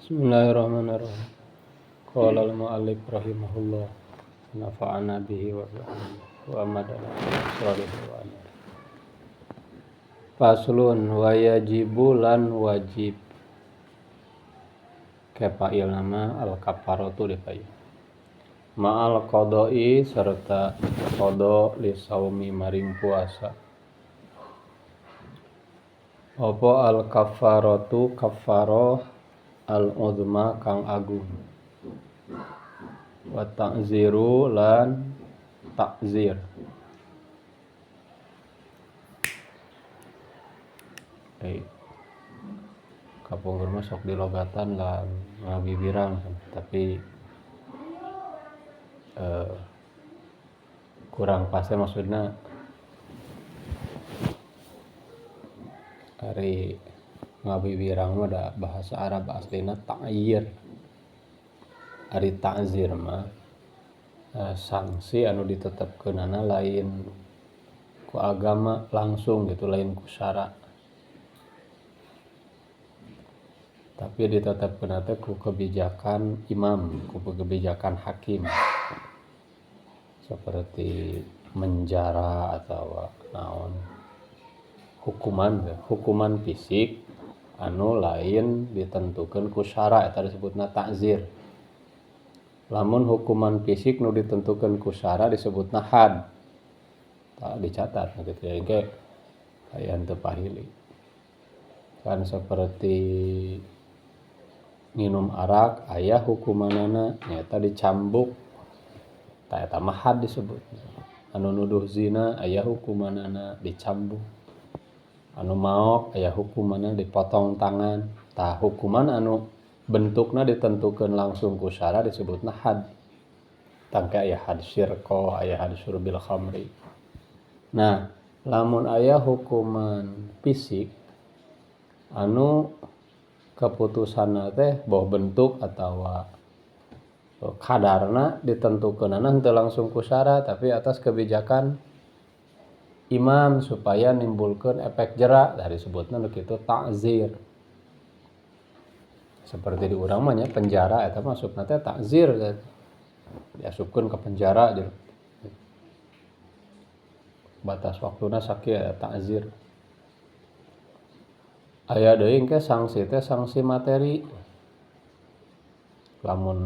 Bismillahirrahmanirrahim. Qala al-mu'allif rahimahullah nafa'ana bihi wa bi'ilmihi wa amadana salihin wa anir. Faslun wa yajibu lan wajib. Kepail nama al-kafaratu dipail. Ma'al qodoi serta qado li saumi maring puasa. Apa al-kafaratu kafaroh al-uzma kang agung. Wa ta'ziru lan takzir. Kapungkur masuk di logatan lan ngabibirang, tapi kurang pasnya maksudnya dari ngabibirang mah da bahasa Arab aslina ta'yir. Ari ta'zir mah sanksi anu ditetepkeunana lain ku agama langsung gitu, lain ku syara. Tapi ditetepkeun teh ku kebijakan imam, ku kebijakan hakim. Seperti menjara atau naon. Hukuman fisik anu lain ditentukeun ku syara eta disebutna ta'zir. Lamun hukuman fisik nu ditentukeun ku syara disebutna had. Tak dicatat gitu ya, engke aya teu pahili. Kan seperti minum arak aya hukumanana nyaeta dicambuk. Ta eta mah had disebut. Anu nuduh zina aya hukumanana dicambuk. Anu maok aya hukumanna dipotong tangan. Tah hukuman anu bentukna ditentukeun langsung ku syara disebutna had. Tangke aya had syirqah, aya had syurbil khamri. Nah, lamun aya hukuman fisik anu keputusanna teh boh bentuk atawa kadarna ditentukeunana henteu langsung ku syara tapi atas kebijakan imam supaya nimbulkeun efek jera, dari disebutna nu kitu ta'zir. Seperti di urang mah nya penjara eta masukna teh ta'zir, diasupkeun ka penjara jeung batas waktuna sakieu ta'zir. Aya deui engke sanksi teh sanksi materi. Lamun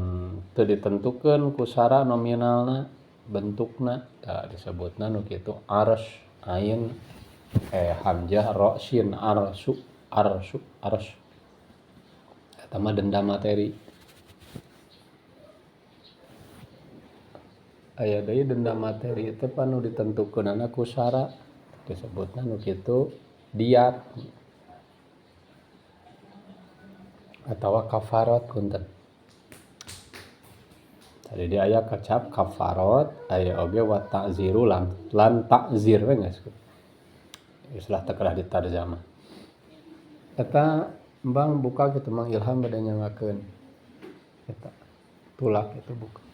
teu ditentukeun ku syara nominalna, bentukna, tah disebutna nu kitu arsy, ain hamzah ra shin arsy. Eta mah denda materi. Aya deui denda materi teh panu ditentukeunana ku syara disebutna nu kitu diat atawa kafarat punten. Tadi dia aya kecap kafarat, aya oge wa ta'ziru lan takzir we geus. Istilah teu kedah ditarjamah. Eta embang buka kitu Mang Ilham bade nyangakeun. Eta tulak itu buka.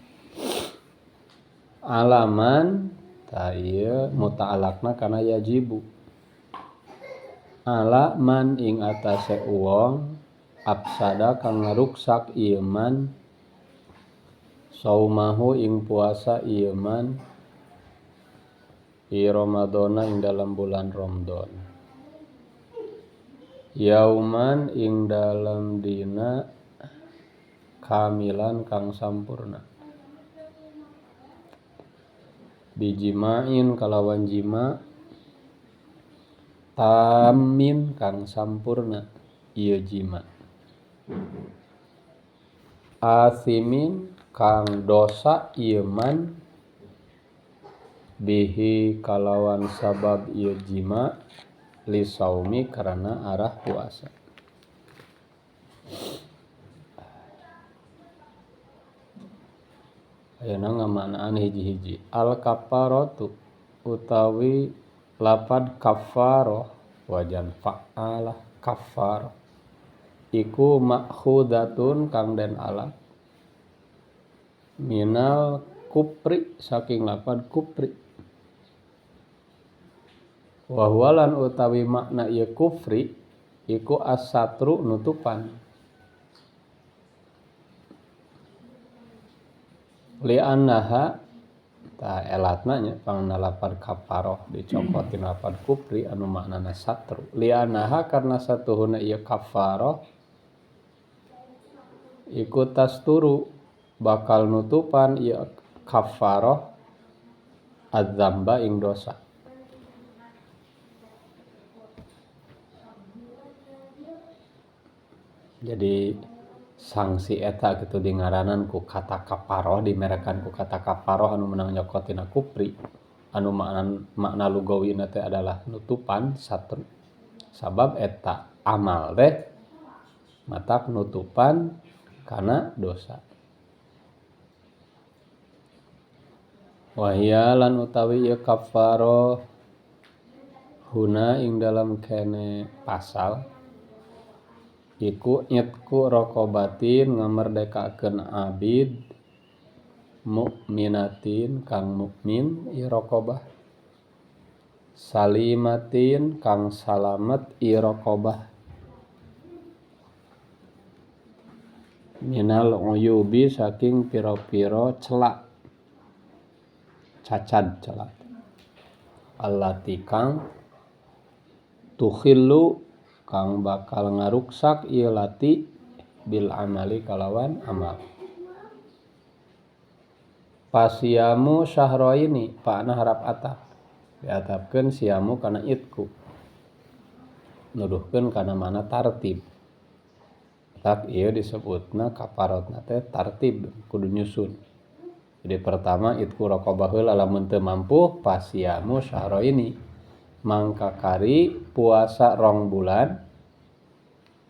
Alaman tah ieu muta'alaqna kana yajibu. Ala man ing atase uwong afsada kang ngaruksak ieu man saumahu ing puasa ieu man fi ramadhana ing dalam bulan Ramadan. Yauman ing dalam dina kamilan kang sampurna. Bijima'in kalawan jima tamin kang sampurna ieu jima. Asimin kang dosa ieu man bihi kalawan sabab ieu jima li saumi karena arah puasa. Ayeuna ngamanaan hiji-hiji. Al kafaratu utawi lapad kafaroh wajan fa'alah kafaroh iku makhudatun kang den alat minal kupri saking lapad kupri. Wa huwa lan utawi makna ieu kufri iku as-satru nutupan. li'annaha ta elatna nya pangna lapad kafaroh dicokotin lapad kufri anu maknana satru. Li'annaha karna satuhuna ieu kafaroh iku tasturu bakal nutupan ieu kafaroh adzamba ing dosa. Jadi sanksi eta gitu di ngaranan ku kata kafaroh, dimerekan ku kata kafaroh anu meunang nyokotina kufri, anu makna lugawina teh adalah nutupan satru. Sabab eta amal teh matak nutupan kana dosa. Wahia lan utawi ieu kafaroh huna ing dalam kene pasal iku nyetku rokobatin ngamerdekakeun abid mukminatin kang mukmin ieu rokobah, salimatin kang salamet ieu rokobah, minal uyubi saking piro-piro celak cacad celak, allati kang tukhillu kang bakal ngaruksak ieu lati bil amali kalawan amal. Pasiamu syahroini pakna harap atap diatapkeun siamu kana itku nuduhkeun kana mana tartib. Tak ieu disebutna kafarotna teh tartib kudu nyusun. Jadi pertama itku rokobah heula lamun teu mampu pasiamu syahroini mangka kari puasa 2 bulan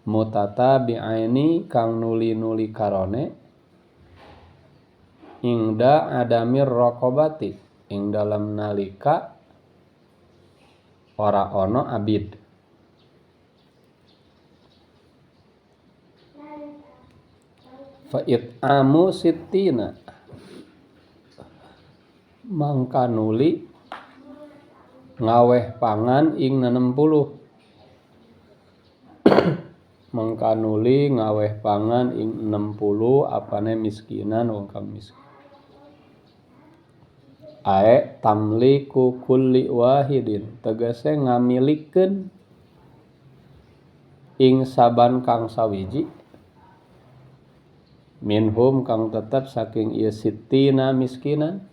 mutatabi'aini kang nuli-nuli karone ingda adamir rokobati ing dalam nalika ora ono abid. Fa it'amu sittina mangka nuli ngaweh pangan ing 60 mangka nuli ngaweh pangan ing 60 apane miskinan wong kang miskin. Ae tamliku kulli wahidin tegese ngamilikeun ing saban kang sawiji minhum kang tetep saking ieu sittina miskinan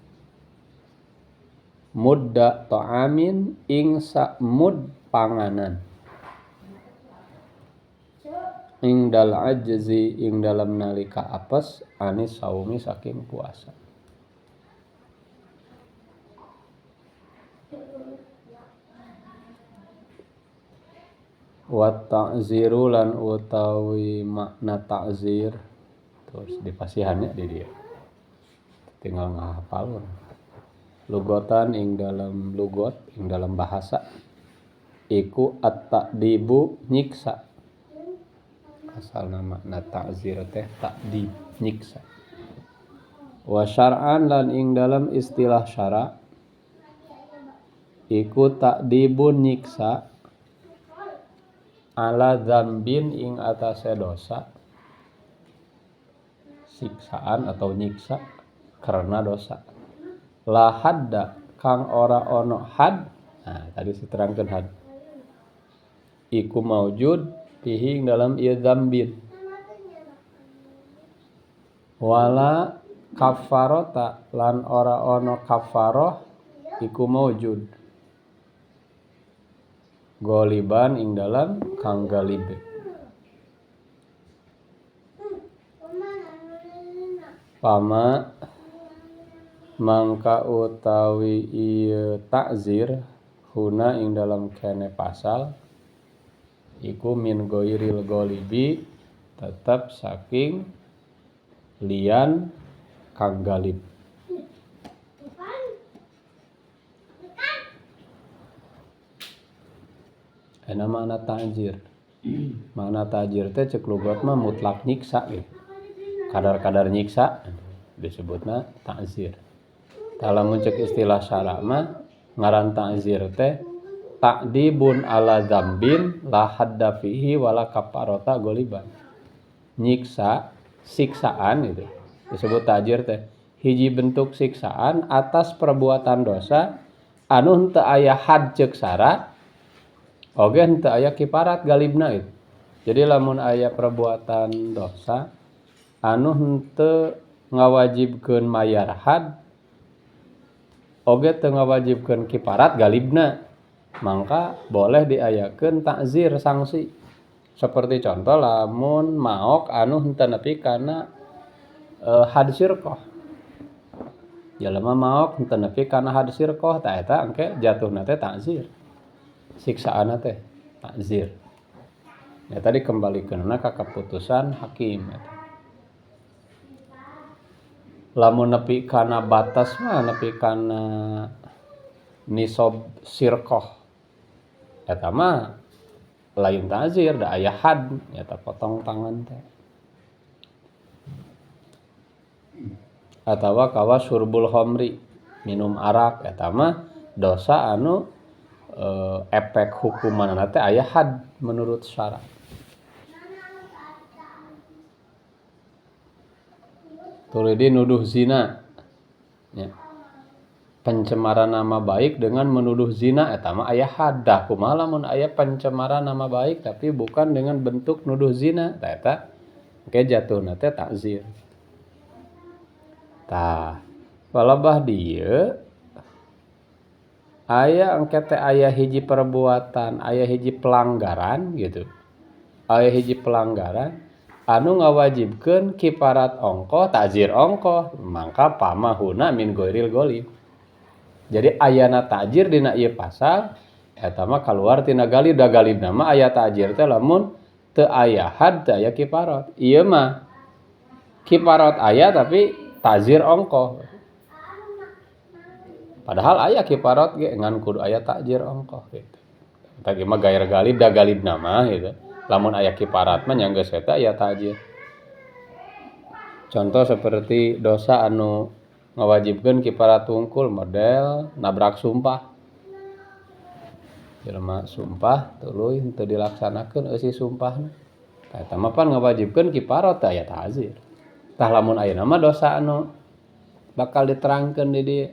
mudda ta'amin ing sak mud panganan ing dal ajzi ing dalam nalika apes anis saumi saking puasa. Wa ta'ziru lan utawi makna ta'zir terus dipasihannya di dia tinggal ngahafal lugotan ing dalam lugot ing dalam bahasa iku at-ta'dibu nyiksa. Asal nama makna ta'zir teh ta'dib nyiksa. Wa syar'an lan ing dalam istilah syara iku ta'dibun nyiksa ala dzambin ing atase dosa, siksaan atau nyiksa karena dosa. La hadda kang ora ono had, nah tadi diterangkeun had iku maujud fihi dalam ieu dzambin. Wala kafarota lan ora ono kafaroh iku maujud goliban ing dalam kang galib. Pama mangka utawi ieu ta'zir huna ing dalam kene pasal iku min ghairil ghalibi tetap saking lian kang galib. Ena makna ta'zir. Makna ta'zir teh ceuk logat mah mutlak nyiksa gitu. Kadar-kadar nyiksa disebutna ta'zir. Lamun ceuk istilah syara mah ngaran ta'zir teh ta'dibun ala dzambin la hadda fihi wala kafarota goliban. Nyiksa siksaan itu disebut ta'zir teh hiji bentuk siksaan atas perbuatan dosa anu henteu aya had ceuk sara oge henteu aya kifarat galibna itu. Jadi lamun aya perbuatan dosa anu henteu ngawajibkeun mayar had oge teu ngawajibkeun kifarat galibna, mangka boleh diayakeun ta'zir sanksi. Seperti contoh lamun maok anu henteu nepi kana had syirqah. Jelema maok henteu nepi kana had syirqah tah eta engke jatuhna teh ta'zir. Siksaana teh ta'zir. Ya tadi kembalikeunna ka keputusan hakim eta. Lamun nepi kana batas mah nepi kana nisab syirqah eta mah lain ta'zir da aya had eta potong tangan teh. Atawa kawa syurbul khamri minum arak eta mah dosa anu efek hukumanna teh aya had menurut syara. Tulidi nuduh zina ya. Pencemaran nama baik dengan menuduh zina eta mah aya had. Da kumaha lamun aya pencemaran nama baik tapi bukan dengan bentuk nuduh zina tah eta engke jatuhna teh ta'zir. Tah walabah dieu aya engke teh aya hiji perbuatan, aya hiji pelanggaran gitu. Aya hiji pelanggaran anu ngawajibkeun kifarat ongkoh, ta'zir ongkoh, mangka pamahuna min ghairil ghalib. Jadi ayana ta'zir dina ieu pasal eta mah kaluar tina galib, da galibna mah aya ta'zir teh lamun teu aya had teu aya kifarat. Ieu mah kifarat aya tapi ta'zir ongkoh. Padahal aya kifarat ge ngan kudu aya ta'zir ongkoh gitu. Eta ge mah gair galib da galibna mah gitu. Lamun aya kifarat mah nya geus eta aya ta'zir. Contoh seperti dosa anu ngawajibkeun kifarat wungkul model nabrak sumpah. Jelema sumpah tuluy henteu dilaksanakeun eusi sumpahna. Tah eta mah pan ngawajibkeun kifarat teh aya ta'zir. Tah lamun ayeuna mah dosa anu bakal diterangkeun di dieu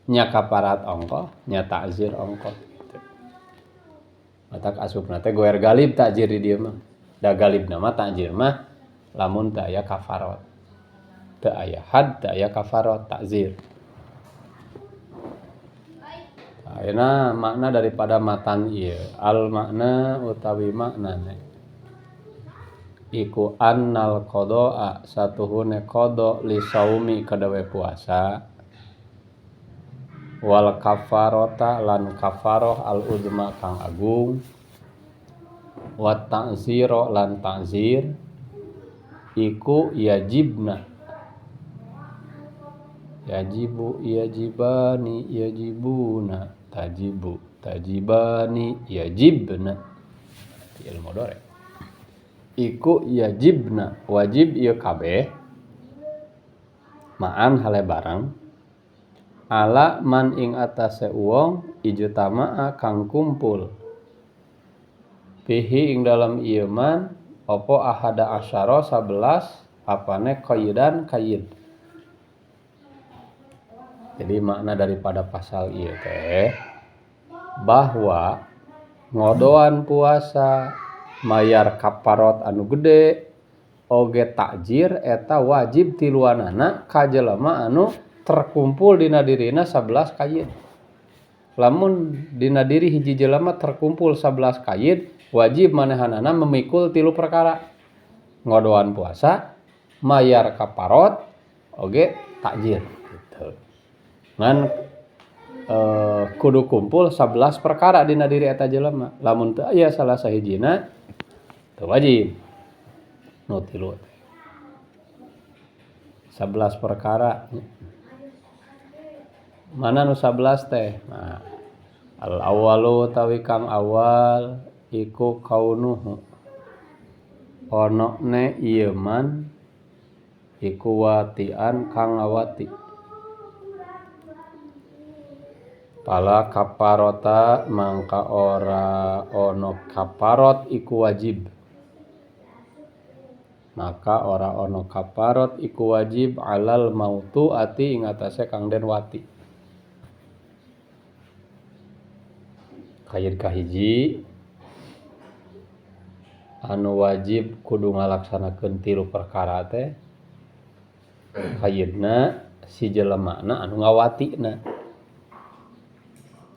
nya kafarat ongkoh, nya ta'zir ongkoh. Matak asupna teh goer galib ta'zir di dieu mah. Da galibna mah ta'zir mah lamun teu aya kafarat. Teu aya had, teu aya kafarat ta'zir. Ayeuna makna daripada matan ieu, al makna utawi maknana iku annal qada'a satuhune qada li saumi kadawe puasa wal kafarota lan kafaroh al uzma kang agung wa ta'ziro lan ta'zir iku yajibna yajibu yajibani yajibuna tajibu tajibani yajibna ilmu dore iku yajibna wajib ieu kabeh ma'an hale barang ala man ing atase wong ijtama'a kang kumpul fihi ing dalam ieu man apa ahada asyara 11 apane qayyidan qayyid. Jadi makna daripada pasal ieu teh bahwa ngodoan puasa mayar kafarat anu gede oge ta'zir eta wajib tiluanana ka jelema anu terkumpul dina dirina 11 qayyid. Lamun dina diri hiji jelema terkumpul 11 qayyid, wajib manehanana memikul 3 perkara. Ngodoan puasa, mayar kafarat, oge ta'zir gitu. Ngan kudu kumpul 11 perkara dina diri eta jelema. Lamun teu aya salah sahijina teu wajib. Nu 3 teh. 11 perkara. Mana nu 11 teh? Nah, al awalu tawi kang awal iku kaunuhu. Ono ne ieu man iku watian kang ngawati. Pala kafarota mangka ora ono kafarot iku wajib. maka ora ono kaparot iku wajib alal mautu ati ing atase kang den wati. Kaid kahiji anu wajib kudu ngalaksanakeun 3 perkara teh kaidna si jelemana anu ngawatina.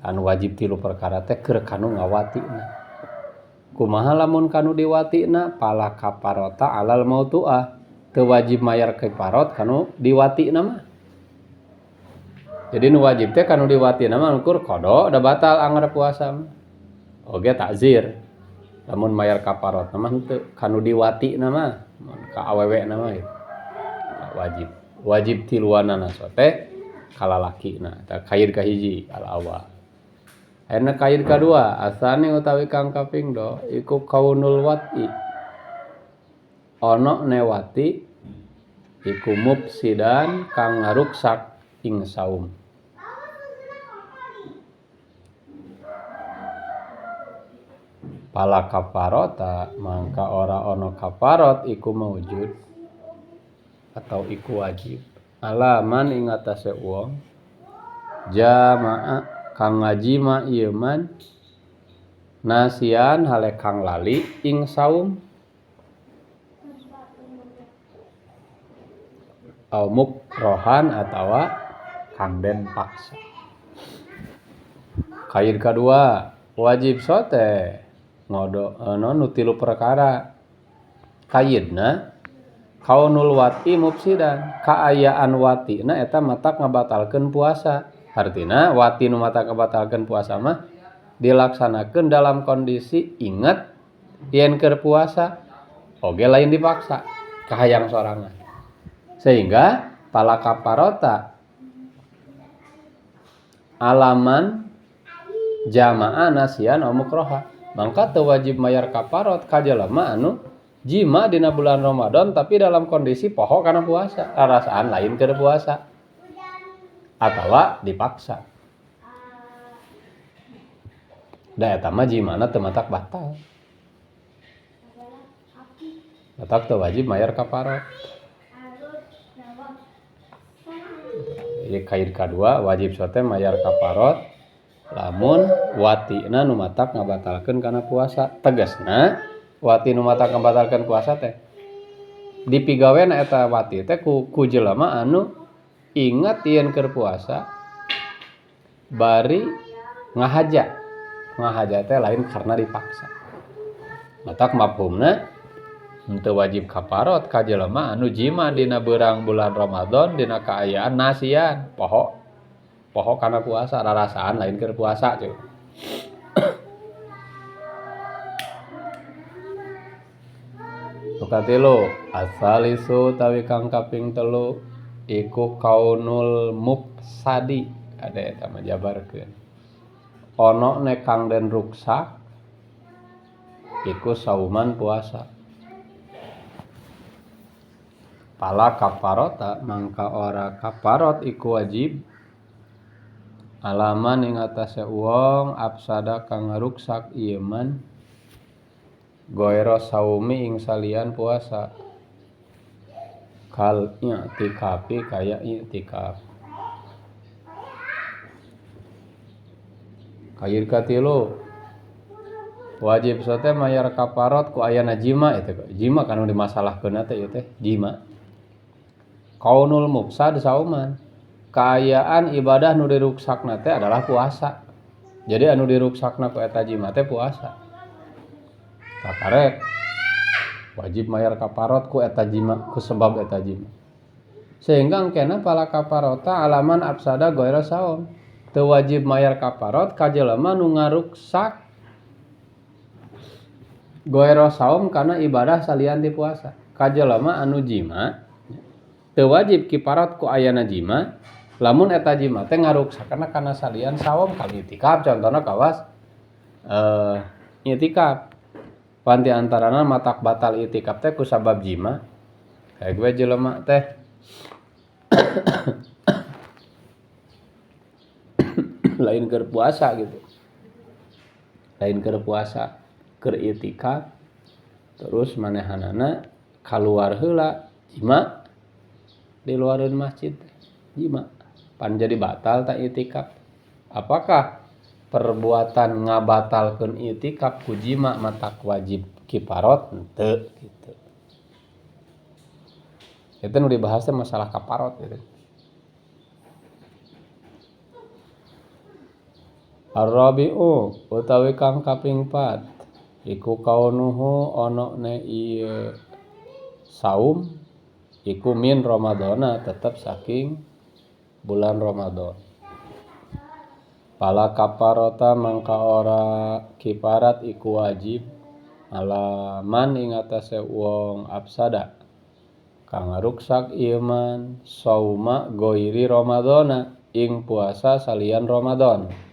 Anu wajib 3 perkara teh keur kanu ngawatina. Kumaha lamun kanu diwatina pala kaparota alal mautuah, teu wajib mayar kaparot kanu diwatina mah. Jadi nu wajib teh kanu diwatina mah ukur kodo da batal anggar puasa mah. Oge takzir. Lamun mayar kaparot mah teu kanu diwatina mah, ka awewe na mah wajib. Wajib tiluanana teh kalalakina. Tah kaid kahiji al awal. Ayeuna kaid kadua asani utawi kang kaping do iku kaunul wati. Ono newati iku mufsidan kang ngaruksak ing saum. Pala kaparota mangka ora ono kaparot iku maujud atau iku wajib. Alaman ing atase wong jamaah kang ngajima ieu man nasian hale kang lali ing saum au mukrohan atawa kang den paksa. Kaid kadua wajib sote ngodo nu 3 perkara. Kaidna kaunul wati mufsidan, kaayaan watina eta matak ngabatalkeun puasa. Artina wati nu matak ngabatalkeun puasa mah dilaksanakeun dalam kondisi ingat yen keur puasa oge lain dipaksa kahayang sorangan. Sehingga pala kaparota alaman jamaah nasian au mukroha, mangka teu wajib mayar kaparot ka jelema anu jima dina bulan Ramadan tapi dalam kondisi poho kana puasa, rarasaan lain keur puasa atawa dipaksa. Da eta mah jimana teu matak batal. Matak teu wajib mayar kaparot. Ieu kaid kadua wajib sote mayar kaparot lamun watina nu matak ngabatalkeun kana puasa. Tegasna wati nu matak ngabatalkeun puasa teh dipigawena eta wati teh ku jelema anu ingat yen keur puasa bari ngahaja teh lain karena dipaksa. Matak mafhumna henteu wajib kaparot ka jelema anu jima dina beurang bulan Ramadan dina kaayaan nasian poho kana puasa, rarasaan lain keur puasa cuy. Tukatilu asalisu tawi kang kaping 3 iku kaunul mufsadi, ada eta mah jabarkeun. Ono ne kang den ruksak iku sauman puasa. Pala kaparota mangka ora kaparot iku wajib alaman ing atase wong afsada kang ngaruksak ieu man goero saumi ing salian puasa. Kal i'tikafi kaya i'tikaf. Kaid katilu wajib sote mayar kaparot ku aya jima eta jima kanu dimasalahkeun teh ieu teh jima. Kaunul mufsad sauman, kaayaan ibadah nu diruksakna teh adalah puasa. Jadi anu diruksakna ku eta jima teh puasa. Kakarek wajib mayar kaparot ku eta jima, ku sebab eta jima. Sehingga engkena pala kaparota alaman afsada goira saum. Teu wajib mayar kaparot ka jelema nu ngaruksak goira saum kana ibadah salian ti puasa. Ka jelema anu jima teu wajib kiparat ku ayana jima lamun eta jima teh ngaruksakna kana salian saum kali itikaf contohna kawas itikaf. Panti antarana matak batal itikaf teh ku sabab jima. Kayak gue jelema teh lain keur puasa gitu. Lain keur puasa, keur itikaf. Terus manehanana keluar heula jima di luareun masjid jima pan jadi batal tak itikaf. Apakah perbuatan ngabatalkeun itikaf ku jima matak wajib kiparot henteu gitu. Itu nu dibahas masalah kaparot gitu. Ar-rabi'u utawi kang kaping 4 iku kaunuhu ono ne ieu saum iku min Ramadana tetap saking bulan Ramadan. Pala kaparota mangka ora kiparat iku wajib alaman ing atase wong absada kang ruksak ieu man sauma goiri Ramadana ing puasa salian Ramadan.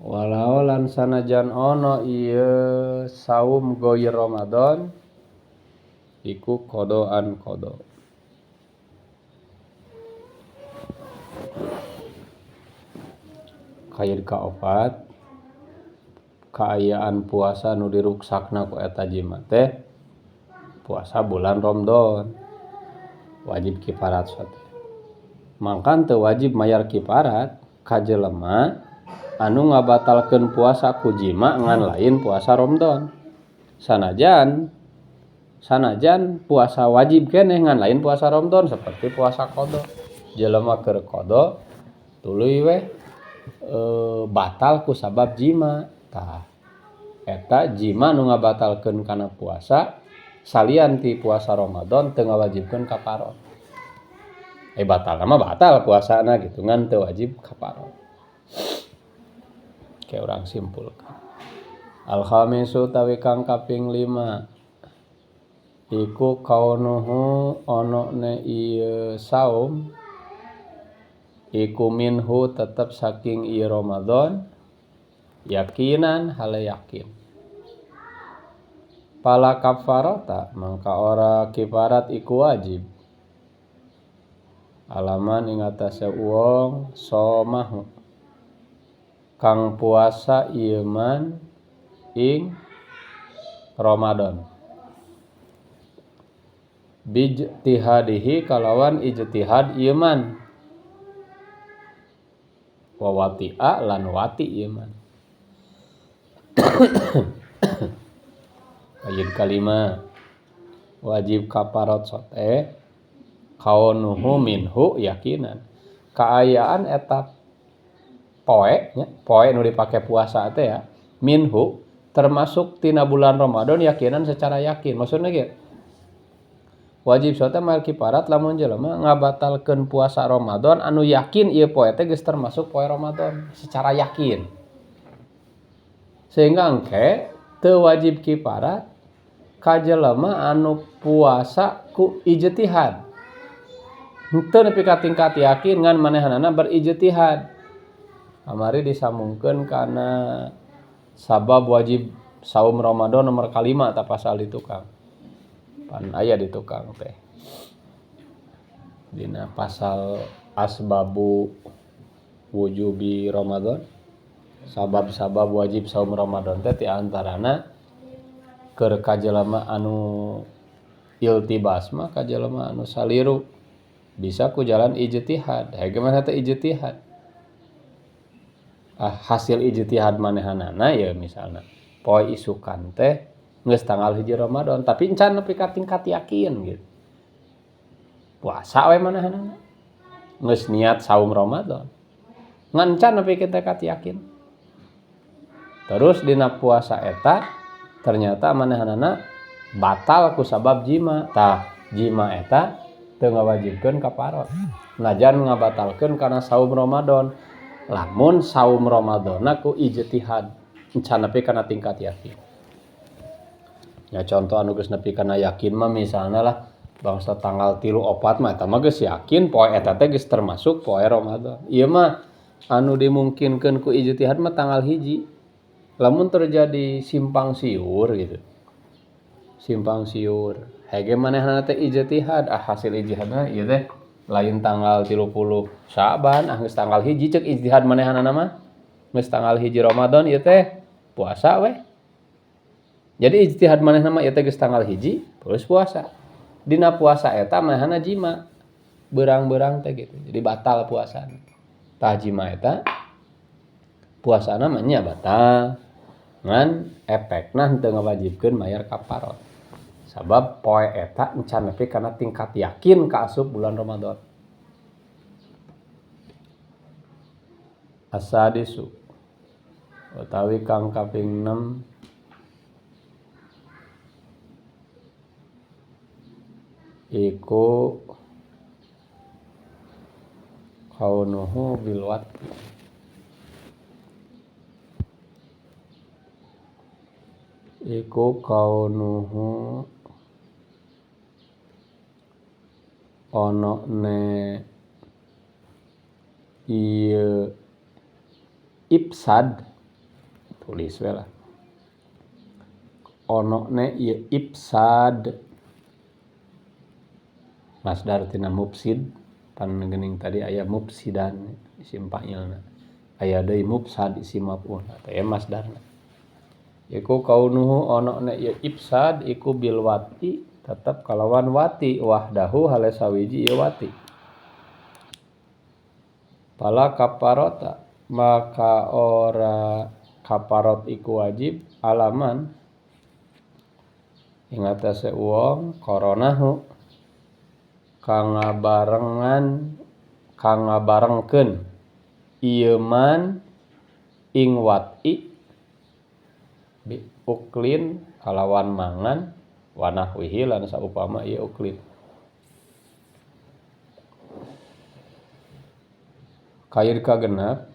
Walau lan sanajan ono ieu saum goir Ramadan iku kodoan kodo. Kayid kaopat kaayaan puasa nu diruksakna ku eta jima teh puasa bulan Ramadan wajib kiparat sate. Mangkan teu wajib mayar kiparat ka jelema anu ngabatalkeun puasa ku jima ngan lain puasa Ramadan. Sanajan puasa wajib keneh ngan lain puasa Ramadan seperti puasa qada. Jelema keur qada tuluy we batal ku sabab jima. Tah eta jima nu ngabatalkeun kana puasa salian ti puasa Ramadan teu ngawajibkeun kafarot. Batal mah batal puasana gitu ngan teu wajib kafarot. Kayak orang simpulkan. Al-khamisu tawi kang kaping 5 iku kaunuhu ono ne ieu saum iku minhu tetep saking ieu Ramadan yakinan hale yakin. Pala kafarata mangka ora kiparat iku wajib alaman ing atase wong somahu kang puasa ieu man ing Ramadan bijtihadihi kalawan ijtihad ieu man wa wati'a lan wati ieu man. Ayat kalima wajib kafarot sote kaunuhu minhu yakinan kaayaan eta poe nu dipake puasa teh ya minhu termasuk tina bulan Ramadan yakinan secara yakin. Maksudna ge wajib sote mayar kiparat lamun jelema ngabatalkeun puasa Ramadan anu yakin ieu poe teh geus termasuk poe Ramadan secara yakin. Sehingga engke teu wajib kiparat ka jelema anu puasa ku ijtihad. Henteu nepi ka tingkat yakin ngan manehanana berijtihad. Amari disambungkeun kana sabab wajib saum Ramadan nomor 5 ta pasal di tukang. Pan aya di tukang teh. Dina pasal asbabu wujubi Ramadan. Sabab-sabab wajib saum Ramadan teh ti antarana keur ka jelema anu iltibas mah ka jelema anu saliru bisa ku jalan ijtihad. Bagaimana teh ijtihad? Hasil ijtihad manehanana ya misalna poe isukan teh geus tanggal 1 Ramadan tapi encan nepi ka tingkat yakin gitu. Puasa we manehanana. Geus niat saum Ramadan. Ngan encan nepi ka tingkat yakin. Terus dina puasa eta ternyata manehanana batal ku sabab jima. Tah jima eta teu ngawajibkeun kafarot. Najan ngabatalkeun kana saum Ramadan. Lamun saum Ramadana ku ijtihad encan nepi kana tingkat yakin. Ya contoh anu geus nepi kana yakin mah misalna lah bangsa tanggal 3 4 mah eta mah geus yakin poe eta teh geus termasuk poe Ramadan. Ieu mah anu dimungkinkeun ku ijtihad mah tanggal 1. Lamun terjadi simpang siur gitu. Simpang siur. Hege manehna teh ijtihad, hasil ijtihadna ieu teh lain tanggal 30 Syaban, geus tanggal 1 cek ijtihad manehanana mah. Geus tanggal 1 Ramadan ieu teh puasa we. Jadi ijtihad manehna mah ieu teh geus tanggal 1 terus puasa. Dina puasa eta manehna jima. Beurang-beurang teh gitu. Jadi batal puasana. Tah jima eta puasana mah nya batal. Ngan efekna henteu ngawajibkeun mayar kafarot. Sabab poe eta encan nepi kana tingkat yakin ka asup bulan Ramadan. Asadisu utawi kang kaping 6 iku kaunuhu bilwat iku kaunuhu ono ne ieu ifsad tulis we lah ono ne ieu ifsad masdar tina mufsid pan geuning tadi aya mufsidan isim fa'ilna aya deui mufsad isim maf'ul teh masdarna iku kaunuhu ono ne ieu ifsad iku bil wati tetep kalawan wati wahdahu hale sawiji ieu wati pala kafarota maka ora kafarot iku wajib alaman ing atase wong koronahu kang ngabarengkeun ieu man ing wati bi uklin kalawan mangan wanahwihi lan saupama ieu uklin kair kagenep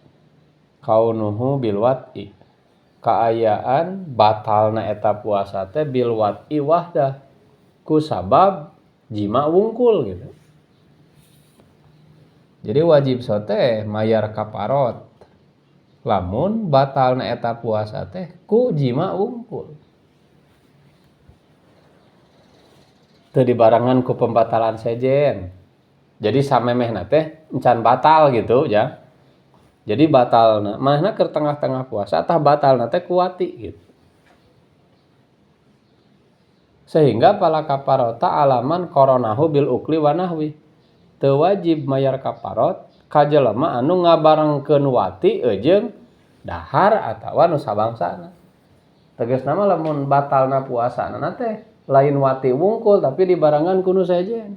kaunuhu bil wati kaayaan batalna eta puasa teh bil wati wahdah ku sabab jima wungkul gitu. Jadi wajib sote mayar kafarot. Lamun batalna eta puasa teh ku jima wungkul. Teu dibarengan ku pembatalan sejen. Jadi samemehna teh encan batal gitu ya. Jadi batalna manehna keur tengah-tengah puasa tah batalna teh ku wati gitu. Sehingga pala kafarota alaman koronahu bil ukli wa nahwi teu wajib mayar kafarot ka jelema anu ngabarengkeun wati jeung dahar atawa nu sabangsana. Tegasna mah lamun batalna puasana teh lain wati wungkul tapi dibarengan ku nu sejen.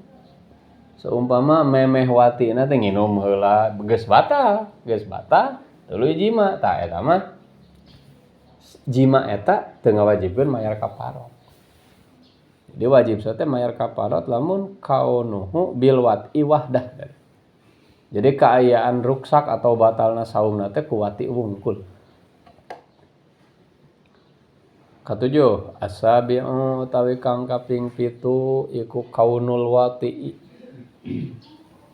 Seumpama memeh watina teh nginum heula geus batal tuluy jima tah eta mah jima eta teu ngawajibkeun mayar kafarot. Jadi wajib sote mayar kafarot lamun kaunuhu bil wati wahdah. Jadi keayaan ruksak atau batalna saumna teh ku wati wungkul. Katujuh asabi'u utawi kang kaping 7 iku kaunul wati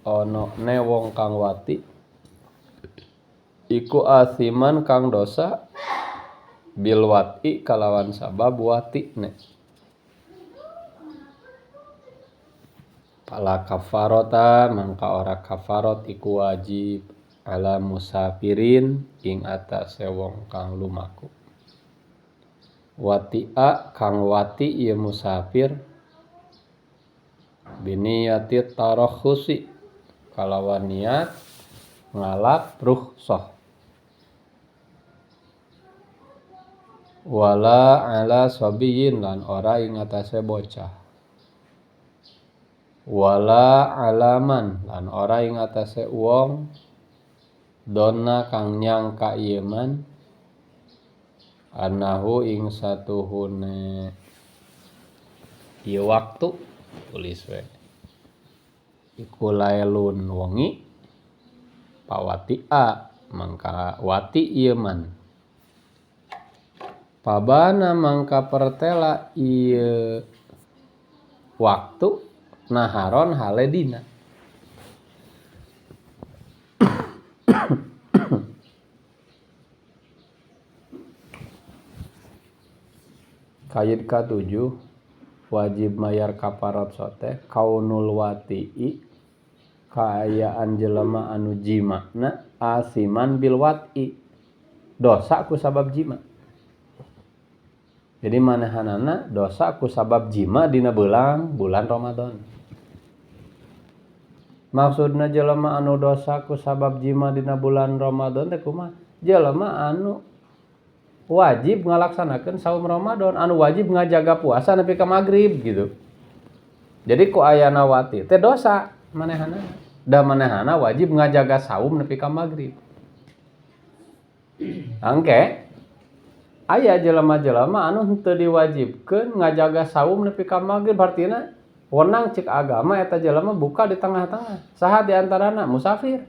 ono ne wong kang wati iku asiman kang dosa bil wati kalawan sabab wati ne. Pala kafarota mangka ora kafarot iku wajib ala musafirin ing atase wong kang lumaku. Wati'a kang wati ieu musafir biniyati tarakhusi kalawan niat ngalap rukhsah. Wala ala sabiyin lan ora ing atase bocah. Wala alaman lan ora ing atase wong donna kang nyangka ieu man anahu ing satuhune ieu waktu tulis we iku laelun wengi pawati'a mangka wati ieu man pabana mangka pertela ieu waktu naharon hale dina. Kayid ka-7 wajib mayar kafarot sote kaunul wati'i kaayaan jelema anu jimana asiman bil wati dosa ku sabab jima. Jadi manehanana dosa ku sabab jima dina bulan Ramadan. Maksudna jelema anu dosa ku sabab jima dina bulan Ramadan teh kumaha? Jelema anu wajib ngalaksanakeun saum Ramadan, anu wajib ngajaga puasa nepi ka magrib gitu. Jadi ku ayana wati teh dosa manehana. Da manehana wajib ngajaga saum nepi ka magrib. Angke aya jelema-jelema anu henteu diwajibkeun ngajaga saum nepi ka magrib, artina wenang cek agama eta jelema buka di tengah-tengah. Saha di antarana musafir.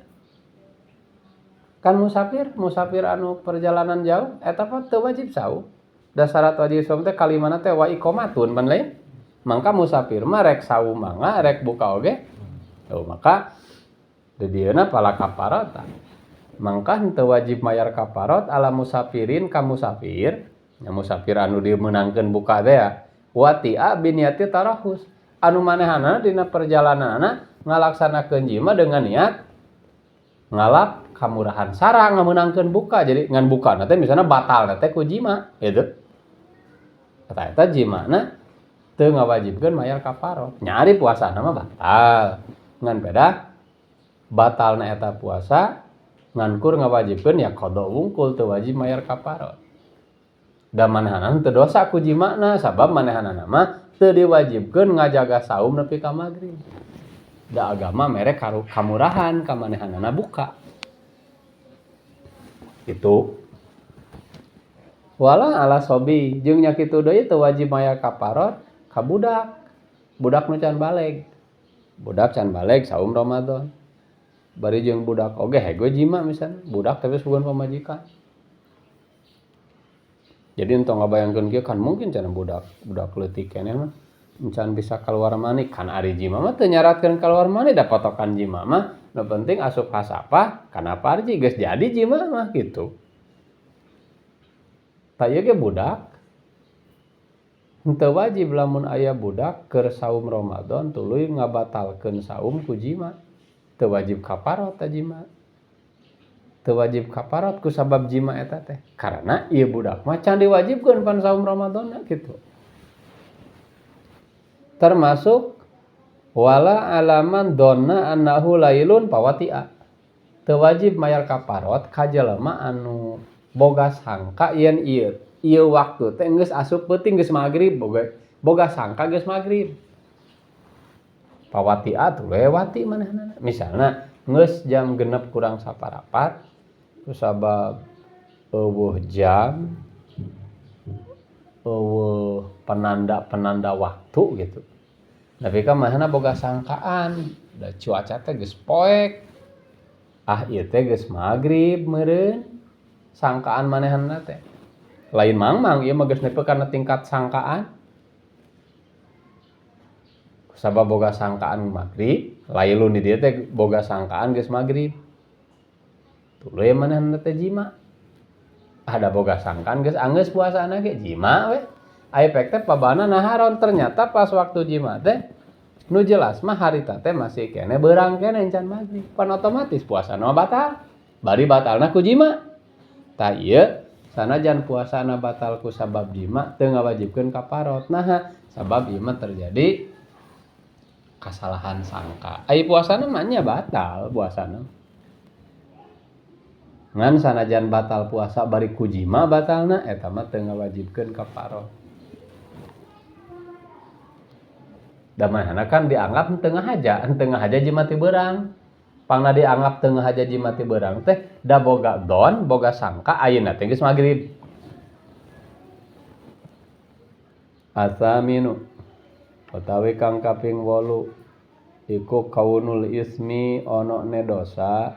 Kan musafir anu perjalanan jauh eta mah teu wajib saum. Da syarat wajib saum teh kalimana teh wa iqamatun pan lain. Mangka musafir mah rek saum mangga rek buka oge. Tuh maka di dieuna pala kafarata. Mangka henteu wajib mayar kafarot ala musafirin ka musafir. Ya musafir anu dimeunangkeun buka teh ya. Wati'a biniyati tarahus. Anu manehanana dina perjalananna ngalaksanakeun jima dengan niat ngalap kamurahan sareng ngameunangkeun buka. Jadi ngan bukana teh misalna batalna teh ku jima gitu. Eta jimana teu ngawajibkeun mayar kafarot. Nyari puasana mah batal. Ngan beda batalna eta puasa ngan kur ngawajibkeun ya qada wungkul teu wajib mayar kafarot. Da manehanana teu dosa ku jimana sabab manehanana mah teu diwajibkeun ngajaga saum nepi ka magrib. Da agama mere kamurahan ka manehanana buka. Itu wala ala sobi jeung nya kitu deui teu wajib mayar kafarot ka budak. Budak nu can baleg. Budak can baleg saum Ramadan. Bari jeung budak oge hege jima misalna. Budak tapi sugan pamajikan. Jadi entong ngabayangkeun kieu kan mungkin cenah budak leutik keneh mah encan bisa kaluar mani kan ari jima mah teu nyaratkeun kaluar mani da patokan jima mah nu penting asup hasapah kana parji geus jadi jima mah kitu. Ta ieu ge budak henteu wajib lamun aya budak keur saum Ramadan tuluy ngabatalkeun saum ku jima. Teu wajib kafarot ta jima. Teu wajib kafarot ku sabab jima eta teh. Karena ieu budak mah can diwajibkeun pan saum Ramadanna kitu. Termasuk wala alaman donna annahu lailun pawati'a. Teu wajib mayar kafarot ka jelema anu boga sangka yen ieu waktu teh geus asup peuting geus magrib boga sangka geus magrib. Pawati'a tuluy wati manehna. Misalna geus jam 6 kurang saparapat ku sabab eueuh jam eueuh penanda waktu gitu. Tapi kan manehna boga sangkaan da cuaca teh geus poek. Ah ieu teh geus magrib meureun. Sangkaan manehna teh. Lain mangmang ieu mah geus nepi kana tingkat sangkaan. Sabab boga sangkaan magrib, lailun di dieu teh boga sangkaan geus magrib. Tuluy manehna teh jima. Ada boga sangkaan geus anggeus puasana ge jima we. Aipek teh pabana naharon ternyata pas waktu jima teh nu jelas mah harita teh masih kene beurang kene encan magrib. Pan otomatis puasana batal. Bari batalna ku jima. Tah ieu sanajan puasana batal ku sabab jima teu ngawajibkeun kafarot. Nah, sabab ieu mah terjadi kasalahan sangka. Ai puasana mah nya batal puasana. Ngan sanajan batal puasa bari ku jima batalna eta mah teu ngawajibkeun kafarot. Da manehna kan dianggap henteu ngahaja jima ti beurang. Pangna dianggap teu ngahaja jima ti beurang teh da boga don, boga sangka ayeuna teh geus magrib. Asaminu utawi kang kaping 8 iku kaunul ismi ono ne dosa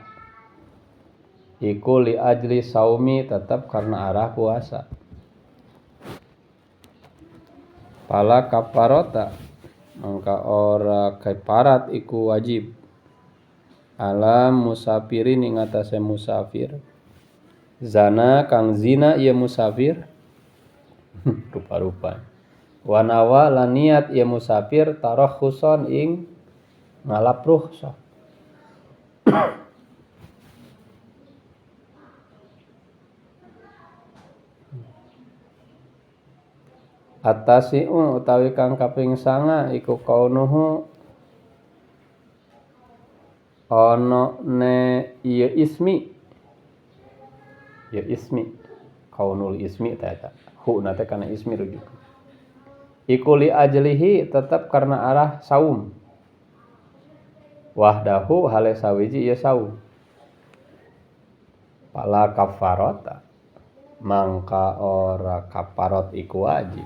iku li ajli saumi tetap karena arah puasa. Pala kafarota mangka ora kafarat iku wajib alam musafirin ing atase musafir. Zana kang zina ieu musafir rupa-rupa. Wanawa lan niat ieu musafir tarakhuson ing ngalap rukhsah. Atasi'u utawi kang kaping 9 iku kaunuhu ana ne ieu ismi kaunul ismi eta hu na teh kana ismi rujuk iku li ajlihi tetep karena arah saum wahdahu hale sawiji ieu saum pala kafarota mangka ora kafarot iku wajib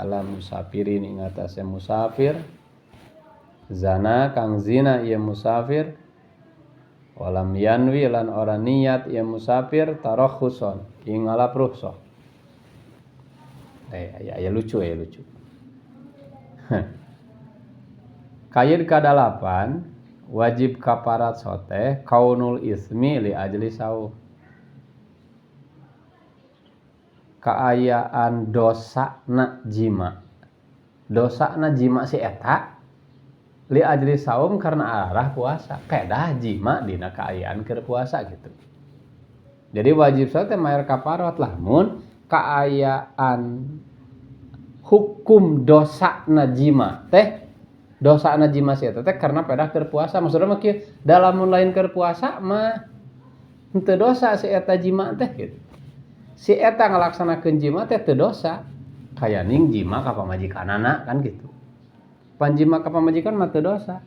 ala musafirin ing atase musafir zana kang zina ieu musafir walam yanwi lan ora niat ieu musafir tarakhuson ing ngalap rukhsah ya lucu. Kayid kadalapan wajib kaparat soteh kaunul ismi li ajli saum kaayaan dosana jima si eta li ajli saum karena arah puasa kedah jima dina kaayaan keur puasa gitu. Jadi wajib teh mayar kaparat lamun kaayaan hukum dosana jima si eta teh karena pedah keur puasa maksudna mah kieu dalam lain keur puasa mah henteu dosa si eta jima teh gitu. Si eta ngalaksanakeun jima teh teu dosa kayaning jima ka pamajikanana kan gitu. Panjima ka pamajikan mah teu dosa.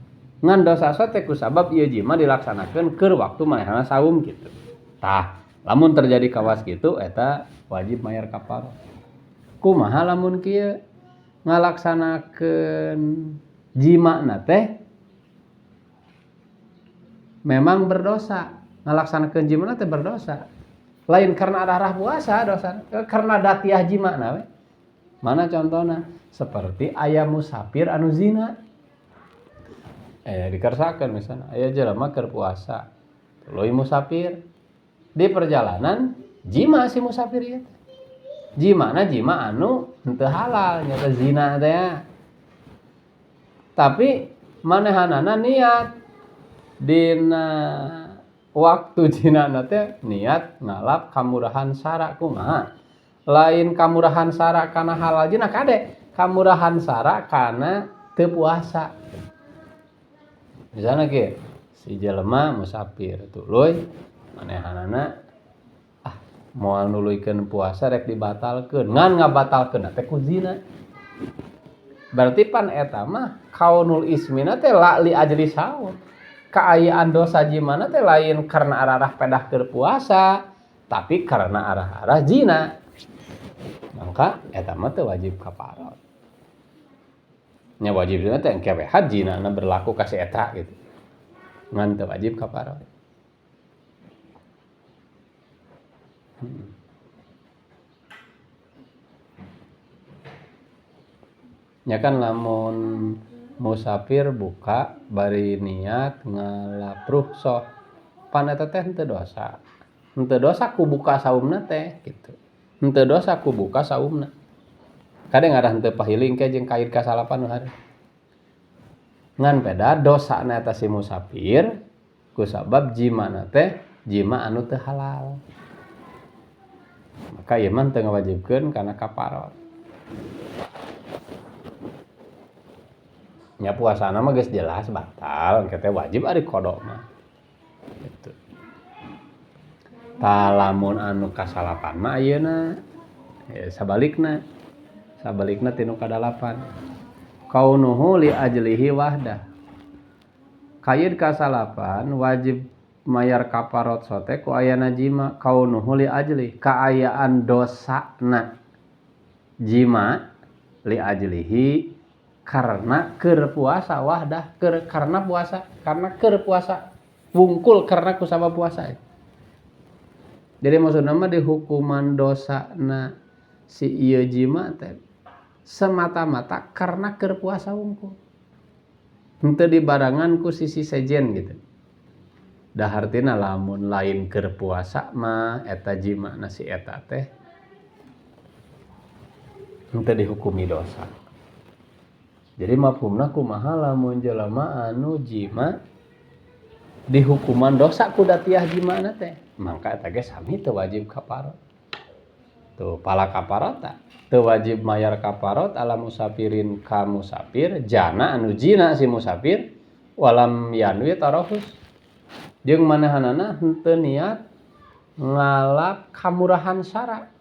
Ngan dosa teh kusabab ieu jima dilaksanakeun keur waktu manehna saum gitu. Tah, lamun terjadi kawas gitu eta wajib mayar kafarah. Kumaha lamun kieu ngalaksanakeun jima na teh memang berdosa. Ngalaksanakeun jima na teh berdosa. Lain karena arah puasa dosa, karena datiah jima na we. Mana contohna? Seperti aya musafir anu zina. Dikersakeun misalnya aya jelema keur puasa. Tuluy musafir. Di perjalanan jima si musafir ieu teh. Jimana jima anu henteu halal nyata zina teh. Tapi manehanana niat dina waktu jinana teh niat ngalap kamurahan sara kumaha? Lain kamurahan sara kana halal jina kade kamurahan sara kana teu puasa. Misalna kieu si jelema musafir tuluy manehanana moal nuluykeun puasa rek dibatalkeun ngan ngabatalkeun teh ku zina. Berarti pan eta mah kaunul ismina teh la li ajli saum. Kaayaan dosa jimana teh lain karena arah pedah keur puasa, tapi karena arah zina. Maka eta mah teh wajib kafarat. Nya wajib zina teh engke we jinana berlaku ka si eta gitu. Ngan teu wajib kafarat. Ya kan lamun musafir buka bari niat ngalap rukhsah pan eta teh henteu dosa. Henteu dosa ku buka saumna teh gitu. Henteu dosa ku buka saumna. Kade ngaran henteu pahiling ke jeung kaid kasalapan nu hari. Ngan beda dosana eta si musafir kusabab jimana teh jima anu teu halal. Maka ieu mah teu ngawajibkeun kana kafarat. Nya puasana mah geus jelas batal, engke teh wajib ari qada mah. Gitu. Tah lamun anu kasalapan mah ayeuna sabalikna tinu kadalapan. Kaunuhu li ajlihi wahdah. Kaid kasalapan wajib mayar kafarat sote ku aya jima kaunuhu li ajli kaayaan dosana jima li ajlihi karena keur puasa wahdah karena keur puasa wungkul karena kusabab puasa. Jadi maksudna mah di hukuman dosana si ieu jima teh semata-mata karena keur puasa wungkul. Henteu dibarengan ku sisi sejen gitu. Da hartina lamun lain keur puasa mah eta jima na si eta teh henteu dihukumi dosa. Jadi mafhumna kumaha lamun jelema anu jima di hukuman dosa ku datiah jimana teh. Mangka eta ge sami teu wajib kafarat. tuh pala kaparota teu wajib mayar kaparot ala musafirin ka musafir jana anu jina si musafir walam yanwi tarahus jeung manahanana henteu niat ngalap kamurahan syara.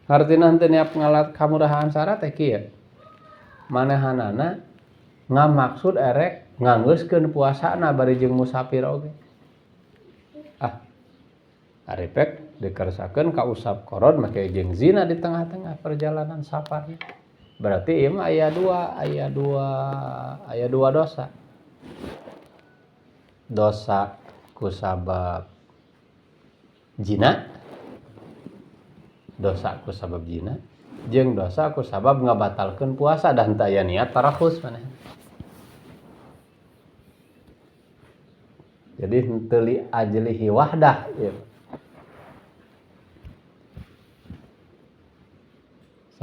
Artina henteu niat ngalap kamurahan syara teh kieu manahanana ngamaksud erek nganggeuskeun puasana bari jeung musafir oge. Aripek dikersakeun ka usap korod make jeung zina di tengah-tengah perjalanan safar. Berarti ieu mah aya dua dosa. Dosa kusabab zina. Dosa kusabab zina jeung dosa kusabab ngabatalkeun puasa dan teu aya niat tarahus maneh. Jadi henteu li ajlihi wahdah ieu.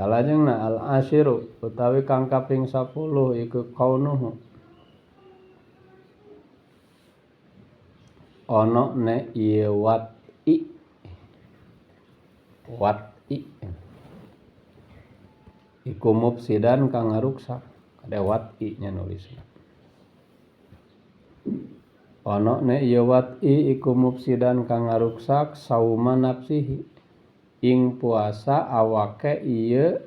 Salajengna al-asyiru utawi kang kaping 10 iku kaunuhu ono ne ieu wat'i iku mufsidan kang ngaruksak ada wat'i nya nulisna ono ne ieu wat'i iku mufsidan kang ngaruksak sauma nafsihi ing puasa awake ieu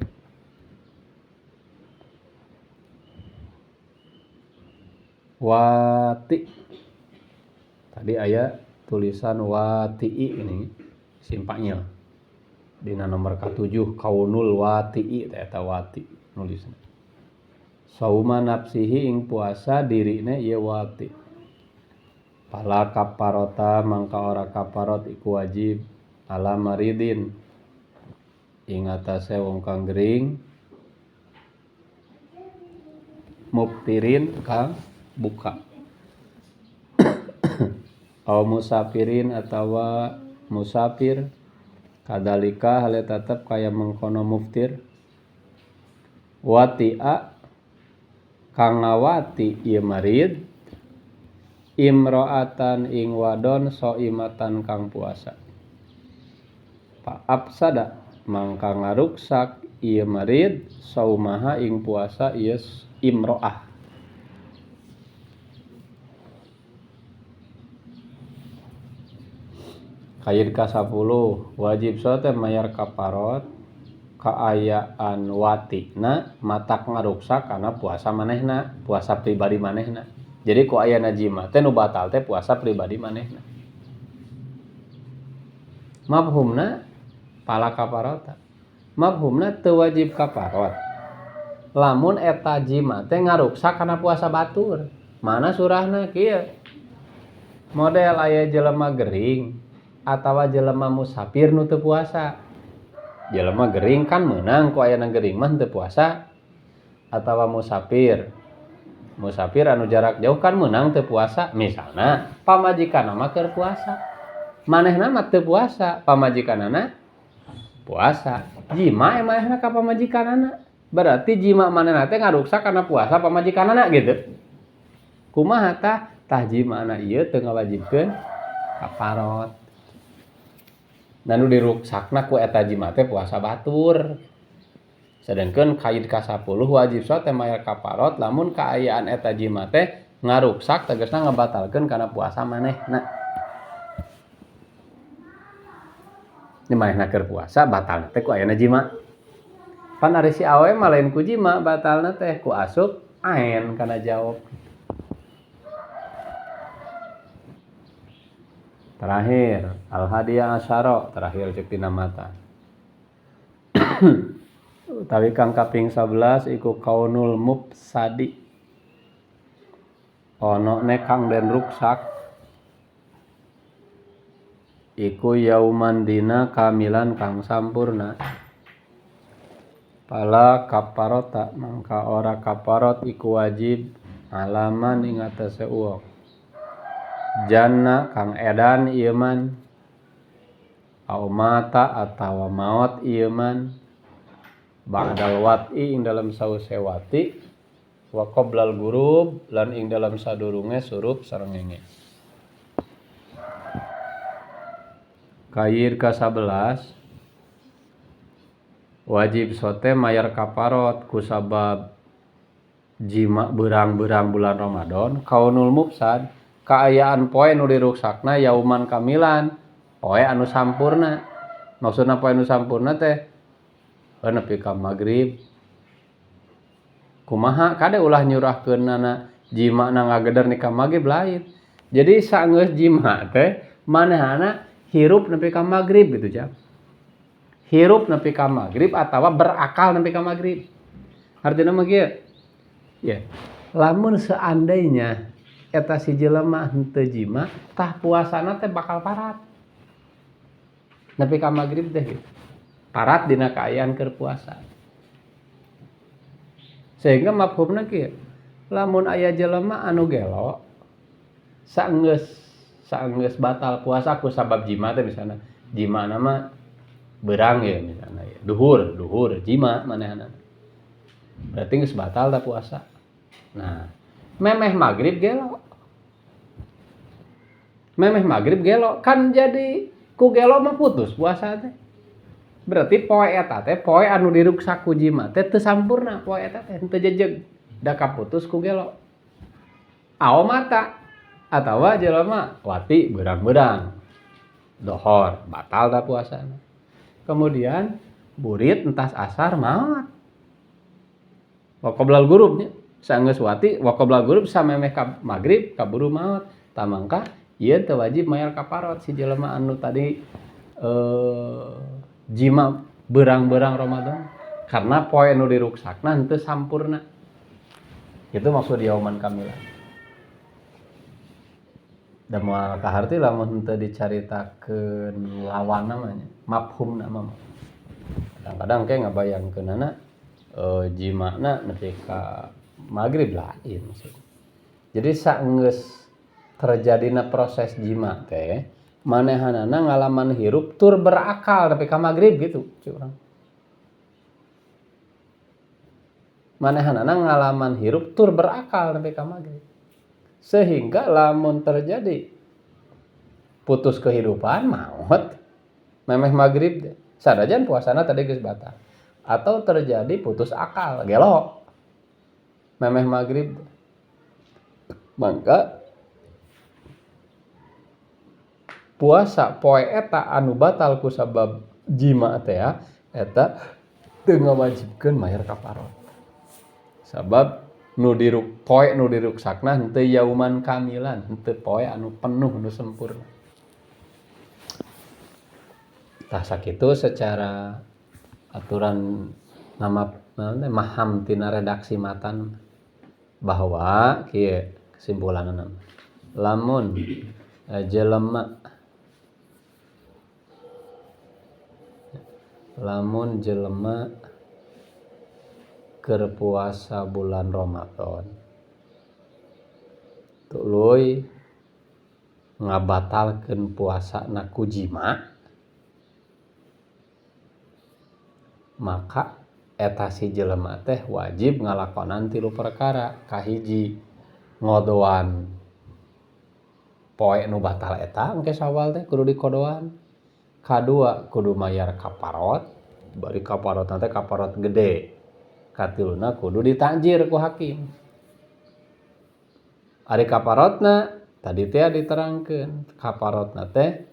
wati. Tadi aya tulisan wati'i ini simpaknya dina nomor ka-7 kaunul wati'i eta wati nulisna. Sauma nafsihi ing puasa dirine ieu wati. Pala kaparota mangka ora kaparot iku wajib ala maridin ing atase wong kang gering muftirin kang buka au musafirin atawa musafir kadalika hale tetep kaya mengkono muftir wati'a kang ngawati ieu marid imro'atan ing wadon soimatan kang puasa fa afsada mangka ngaruksak ieu marid saumaha ing puasa ieu imro'ah. Kaid ka-10 wajib sote mayar kaparot kaayaan watina matak ngaruksak kana puasa manehna, puasa pribadi manehna. Jadi ku aya najima teh nu batal teh puasa pribadi manehna. Mafhumna pala kaparota. Mafhumna teu wajib kaparot. Lamun eta jima teh ngaruksak kana puasa batur. Mana surahna kieu? Model aya jelema gering atawa jelema musafir nu teu puasa. Jelema gering kan meunang ku aya gering mah teu puasa atawa musafir. Musafir anu jarak jauh kan meunang teu puasa. Misalna pamajikanna mah keur puasa. Manehna mah teu puasa, pamajikanana puasa. Jima manehna ka pamajikanana. Berarti jima manehna teh ngaruksak kana puasa pamajikanana gitu. Kumaha tah jimana ieu teu ngawajibkeun kaparot. Nanu diruksakna ku eta jima teh puasa batur. Sedengkeun kaid ka-10 wajib sote mayar kaparot lamun kaayaan eta jima teh ngaruksak tegasna ngabatalkeun kana puasa manehna. Ini manehna keur puasa batalna teh ku ayana jima. Pan ari si awe mah lain ku jima batalna teh ku asup aen kana jawab. Terakhir al-hadiyah asyara terakhir cek dina mata. Utawi kang kaping 11 iku kaunul mufsadi. Ono ne kang den ruksak iku yauman dina kamilan kang sampurna. Pala kaparota mangka ora kaparot iku wajib alaman ing atase uwong. Janna kang edan ieu man au mata atawa maot ieu man ba'dal wat'i ing dalam sause wati wa qoblal gurub lan ing dalam sadurunge surup sarengenge. Kaid ka-11 wajib sote mayar kaparot kusabab jima berang-berang bulan Ramadan kaunul mufsad kaayaan poe nu diruksakna yauman kamilan poe anu sampurna. Maksudna poe anu sampurna teh nepi ka magrib kumaha kade ulah nyurahkeunana jima na ngageder ni ka magrib lain. Jadi saenggeus jima teh manehana hirup nepi ka magrib gitu Jam. Hirup nepi ka magrib atawa berakal nepi ka magrib. Artina mah kieu. Ya. Lamun seandainya eta si jelema henteu jima, tah puasana teh bakal parat. Nepi ka magrib teh gitu. Parat dina kaayaan keur puasa. Sehingga mafhumna kieu. Lamun aya jelema anu gelo saenggeus batal puasa ku sabab jima teh misalna. Jima nama berang ya misalna ya. Duhur jima manehna. Berarti geus batal da puasa. Nah, memeh magrib gelo. Memeh magrib gelo kan jadi ku gelo mah putus puasa teh. Berarti poe eta teh poe anu diruksak ku jima teh teu sampurna poe eta teh teu jejeg da kaputus ku gelo. Ao mata atawa jelema wati berang-berang. Dohor batal da puasana. Kemudian burit entas asar maot. Wa qoblal ghurubnya saenggeus wati wa qoblal ghurub samemeh ka magrib kaburu maot. Tamangka ieu teu wajib mayar kaparot si jelema anu tadi jima berang-berang Ramadan karena poe anu diruksakna henteu sampurna. Itu maksud yauman kamilan. Da moal kaharti lamun henteu dicaritakeun lawanna mah nya, mafhumna mah. Kadang-kadang ke ngabayangkeunana jimana nepi ka magrib lain maksudna. Jadi saenggeus terjadina proses jima teh manehanana ngalaman hirup tur berakal nepi ka magrib gitu cik urang. Manehanana ngalaman hirup tur berakal nepi ka magrib. Sehingga lamun terjadi putus kehidupan maot memeh magrib teh sadajan puasana tadi geus batal. Atau terjadi putus akal gelo memeh magrib teh. Mangka puasa poe eta anu batal ku sabab jima teh ya eta teu ngawajibkeun mayar kafarot. Sabab poe nu diruksakna henteu yauman kamilan, henteu poe anu penuh nu sempurna. Tah sakitu secara aturan maham tina redaksi matan bahwa kieu kesimpulanna lamun jelema keur puasa bulan Ramadan tuluy ngabatalkeun puasana ku jima maka eta si jelema teh wajib ngalakonan 3 perkara. Kahiji ngodoan poe nu batal eta engke sawal teh kudu dikodoan. Kadua kudu mayar kaparot, bari kaparotna teh kaparot gede. Katiluna kudu ditakjir ku hakim. Ari kaparotna tadi teh diterangkeun, kaparotna teh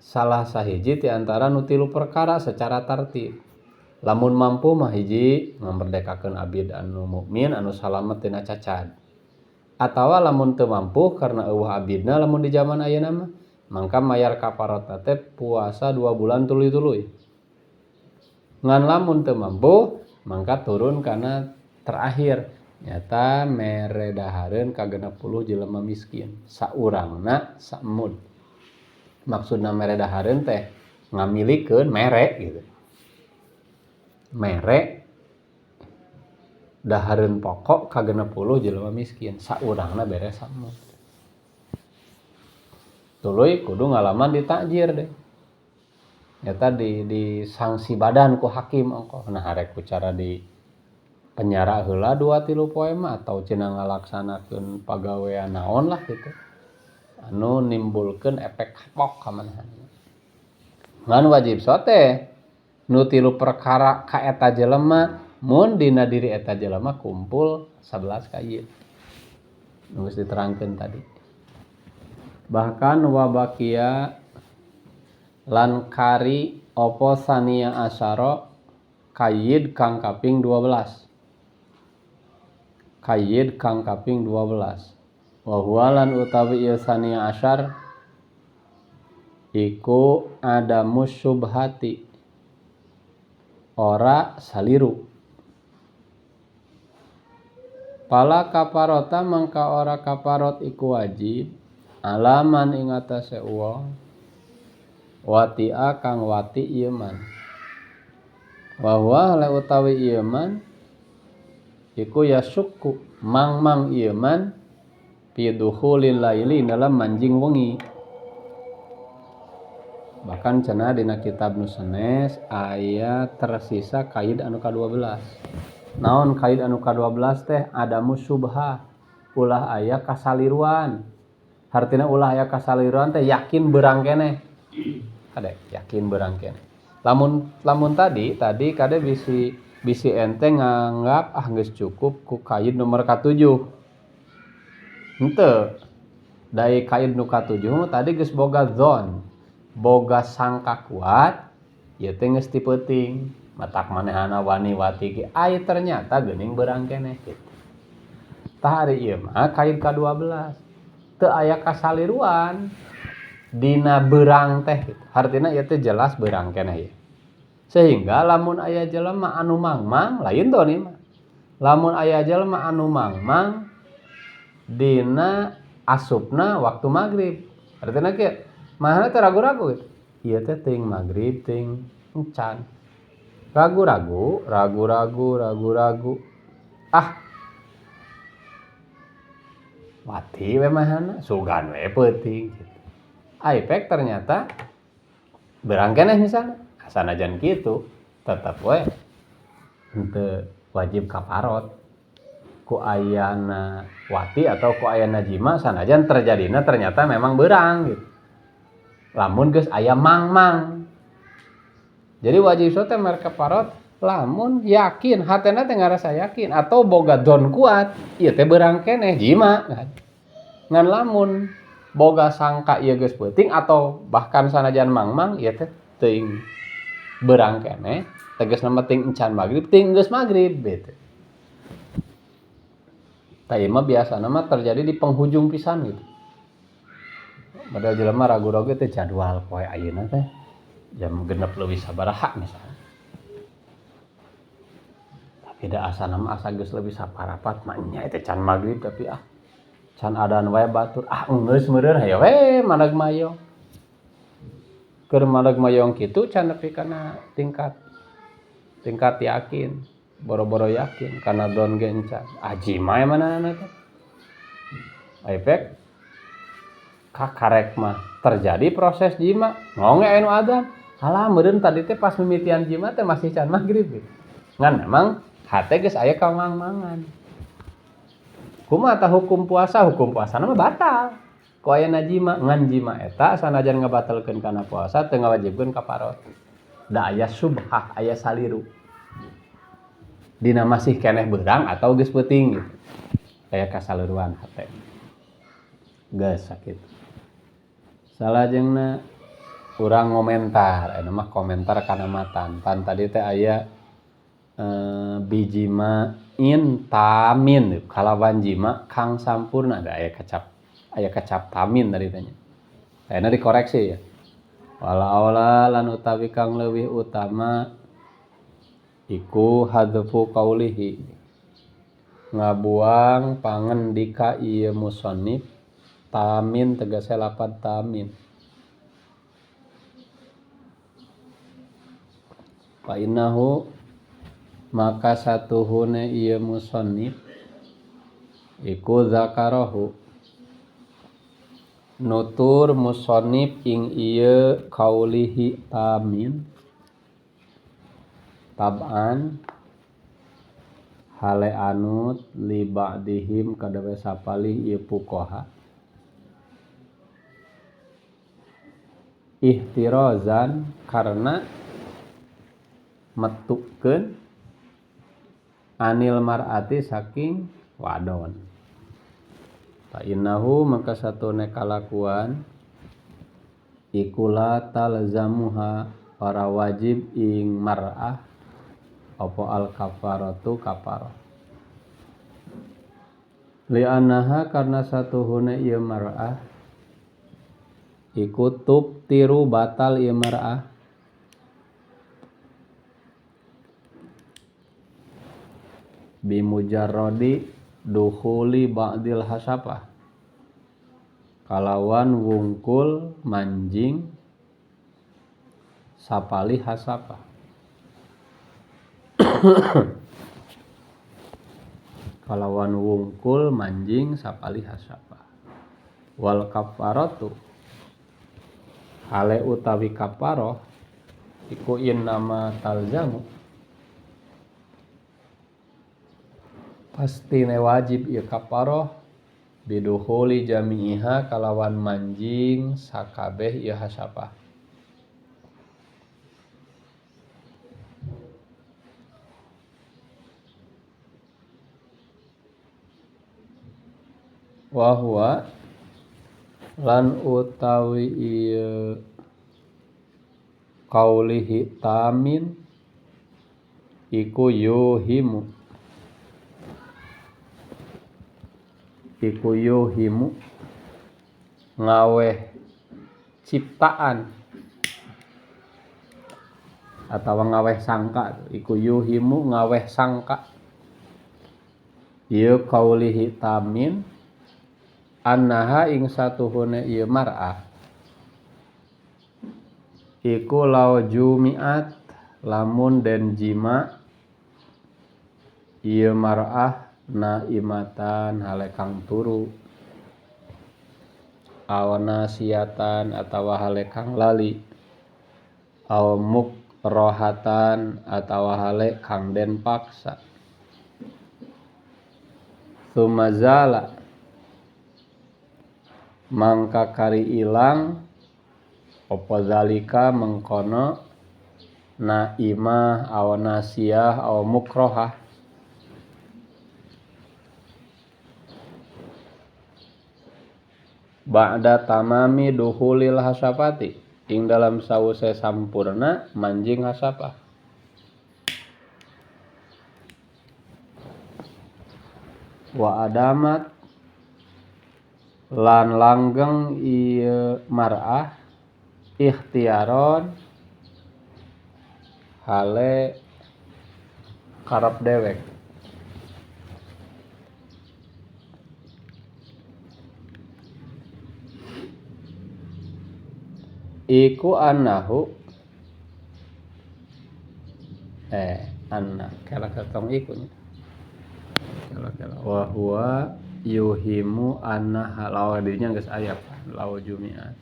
salah sahiji ti antara nu 3 perkara secara tartib. Lamun mampu mah hiji ngamerdekakeun abid anu mukmin anu salamet tina cacat. Atawa lamun teu mampu karena eueuh abidna lamun di zaman ayeuna mah mangka mayar kaparotna teh puasa 2 bulan tuluy-tuluy. Ngan lamun teu mampu mangka turun kana terakhir nyata mere dahareun ka 60 jelema miskin saurangna samud. Maksudna mere dahareun teh ngamilikeun mere gitu. Mere dahareun pokok ka 60 jelema miskin saurangna beres samud. Tuluy kudu ngalaman ditakjir deh. Nyata di sanksi badan ku hakim engko. Nah harek ku cara di penjara heula 2-3 poe mah atau cenah ngalaksanakeun pagawean naon lah gitu. Anu nimbulkeun efek kapok ka manehna. Ngan wajib sote nu tilu perkara ka eta jelema mun dina diri eta jelema kumpul 11 kaid nu geus diterangkeun tadi. Bahkan wabakia lan kari opo sania asyara kaid kang kaping 12. Kaid kang kaping 12. Wa huwa lan utawi ieu sania asyar iku adamus syubhati ora saliru. Pala kaparota mangka ora kaparot iku wajib alaman ing atase wong watia kang wati ieu man. Wa huwa la utawi ieu man iku yasukku mang ieu man fi dukhulil laili dalam manjing wengi. Bahkan cenah dina kitab nu sanes aya tersisa kaid anu ka-12. Naon kaid anu ka-12 teh adamu syubhah, ulah aya kasaliruan. Hartina ulah aya kasaliruan teh yakin beurang keneh. Kade yakin beurang keneh. Lamun tadi kade bisi ente nganggap geus cukup ku kaid nomor ka-7. Henteu. Dari kaid nu ka-7 tadi geus boga zon, boga sangka kuat, ieu teh geus ti peuting. Matak manehana wani wati ge ai ternyata geuning beurang keneh kitu. Tah ari ieu mah kaid ka-12. Teu aya kasaliruan dina beurang teh kitu. Hartina ieu teh jelas beurang keneh ieu. Sehingga lamun aya jelema anu mangmang lain doni mah. Lamun aya jelema anu mangmang dina asupna waktu maghrib. Artinya kieu, mahana teh ragu-ragu gitu. Ieu teh teuing maghrib teuing encan. Ragu-ragu. Ah. Wati we mahana, sugan we peuting gitu. Aipek ternyata beurang keneh misalna. Sanajan kitu, tetep we henteu wajib kaparot. Ku ayana wati atau ku ayana jima sanajan terjadina ternyata memang beurang gitu. Lamun geus aya mangmang. Jadi wajib teh mere kaparot lamun yakin, hatena teh ngarasa yakin atau boga don kuat, ieu teh beurang keneh jima. Ngan lamun boga sangka ieu geus peuting atau bahkan sanajan mangmang ieu teh teuing beurang keneh, tegasna mah teuing encan magrib, teuing geus magrib bete. Tah ieu mah biasana mah terjadi di penghujung pisan gitu. Padahal jelema ragu-ragu teh jadwal poe ayeuna teh jam 6 leuwih sabaraha misalnya. Tapi da asana mah asa geus leuwih saparapat mah nya teh can magrib tapi can adan wae batur geus meureun hayo we maneg mayong. Keur maneg mayong kitu can nepi kana tingkat yakin. Boro-boro yakin karena don ge encan ajima manehna teh efek kakarek mah terjadi proses jima ngonge anu adzan halah meureun tadi teh pas mimitian jima teh masih can magrib gitu. Ngan memang hate geus aya kamang-mangan. Kumaha tah hukum puasana mah batal ku aya jima ngan jima eta sanajan ngabatalkeun kana puasa teu ngawajibkeun kafarot. Da aya subhah aya saliru dina masih keneh beurang atau geus peuting gitu. Aya kasaliruan hate. Geus sakitu. Salajengna urang ngomentar, aya mah komentar kana matan. Pan tadi teh aya bijimain tamin kalawan jima kang sampurna ada aya kecap tamin tadi tanya. Ayeuna dikoreksi ya. Wala aula lan utawi kang leuwih utama iku hadzfu qaulihi ngabuang pangendika ieu musannif tamin tegese lapad tamin fa innahu maka satuhune ieu musannif iku zakarahu nutur musannif ing ieu qaulihi tamin tab'an hale anut li ba'dihim kadawe sapalih ieu fuqaha ihtirozan karena metukeun anil mar'ati saking wadon. Fa innahu maka satune kalakuan iku la talzamuha para wajib ing mar'ah apa al kafaratu kafarah. Li'annaha karena satuhuna ieu mar'ah iku tubtiru batal ieu mar'ah bimujarrodi dukhuli ba'dil hasapah kalawan wungkul manjing sapali hasapah. Kalawan wungkul manjing sapali hasapah. Wal kafaratu hale utawi kafaroh iku innama talzamu pastine wajib ieu kafaroh bidukhuli jami'iha kalawan manjing sakabeh ieu hasapah. Wa huwa lan utawi ieu qaulihi tamin iku yuhimu ngaweh ciptaan atawa ngaweh sangka iku yuhimu ngaweh sangka ieu qaulihi tamin annaha ing satuhune ieu mar'ah iku lau jumi'at lamun den jima ieu mar'ah naimatan hale kang turu aw nasiatan atawa hale kang lali aw mukrahatan atawa hale kang den paksa sumazala mangka kari ilang apa zalika mengkono naimah aw nasiyah aw mukrahah ba'da tamami duhulil hasapati ing dalam sause sampurna manjing hasapah. Wa adamat lan langgeng ieu mar'ah ikhtiaron hale karep dewek. Iku annahu anna kala katong iku kala wa huwa yuhimu anna law dinya geus aya law jumi'at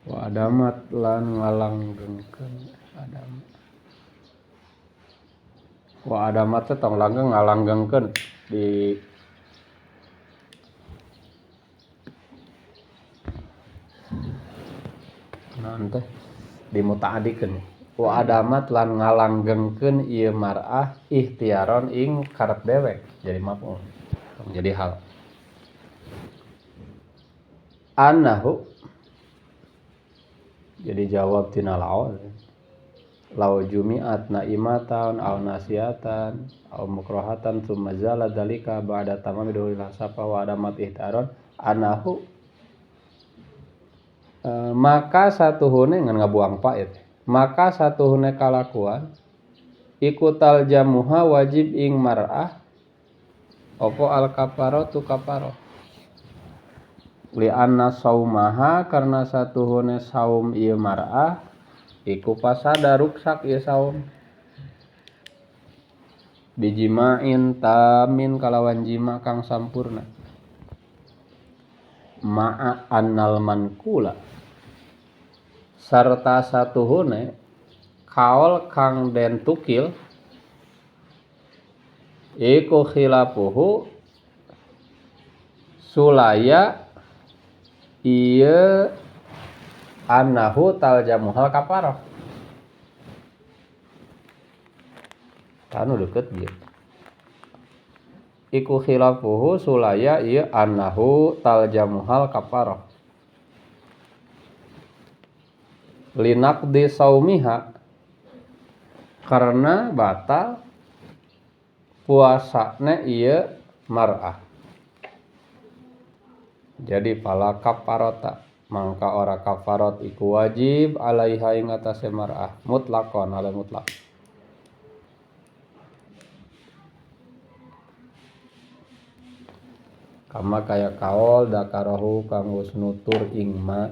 wa adamat lan ngalanggengkeun adamat wa adamat teh tong langgeng ngalanggengkeun di naon teh dimutaadikeun wa adamat lan ngalanggengkeun ieu mar'ah ikhtiaron ing karep dewek jadi maf'ul jadi hal annahu jadi jawab tina law jumi'at naimatan aw nasiatan aw mukrahatan tsumma zala dzalika ba'da tamami duhul hasapa wa adamat ihtaron annahu maka satuhune ngan ngabuang paet maka satuhune kalakuan iku taljamuha wajib ing mar'ah apa al kafaratu kafarah li anna saumaha karena satuhune saum ieu mar'ah iku pasada ruksak ieu saum bijima'in tamin kalawan jima kang sampurna ma'a annal mankula sarta satuhune kaol kang den tukil iku khilafuhu sulaya ieu annahu taljamuhal kafarah. Anu deukeut ieu. Iku khilafuhu sulaya ieu annahu taljamuhal kafarah. Linaqdi saumiha karena batal puasana ieu mar'ah. Jadi fala kafarata mangka ora kafarat iku wajib alaiha ing atase mar'ah mutlaqan ala mutlaq. Kama kaya kaol dakarahu kang geus nutur ing ma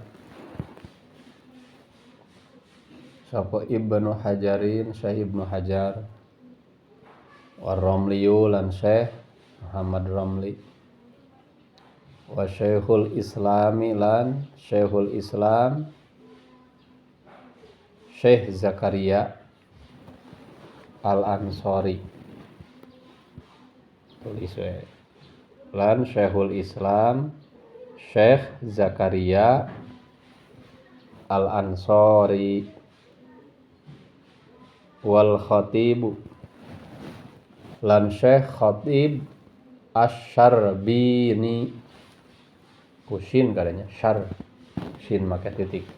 sapa Ibnu Hajarin Syekh Ibnu Hajar wa Ramliyu lan Syekh Muhammad Ramli wa Syekhul Islami lan Syekhul Islam Syekh Zakaria Al-Ansari tulis we lan Syekhul Islam Syekh Zakaria Al-Ansari wal Khatib lan Syekh Khatib Asy-Syarbini kusin kadanya syar sin make titik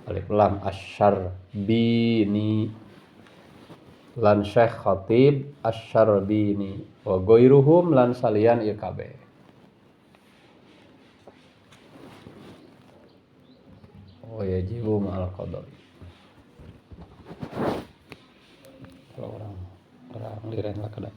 alif lam Asy-Syarbini lan Syekh Khatib Asy-Syarbini wa ghairuhum lan salian ieu kabeh. Oh ya jibu ma'al qadar. Orang liren lah kada.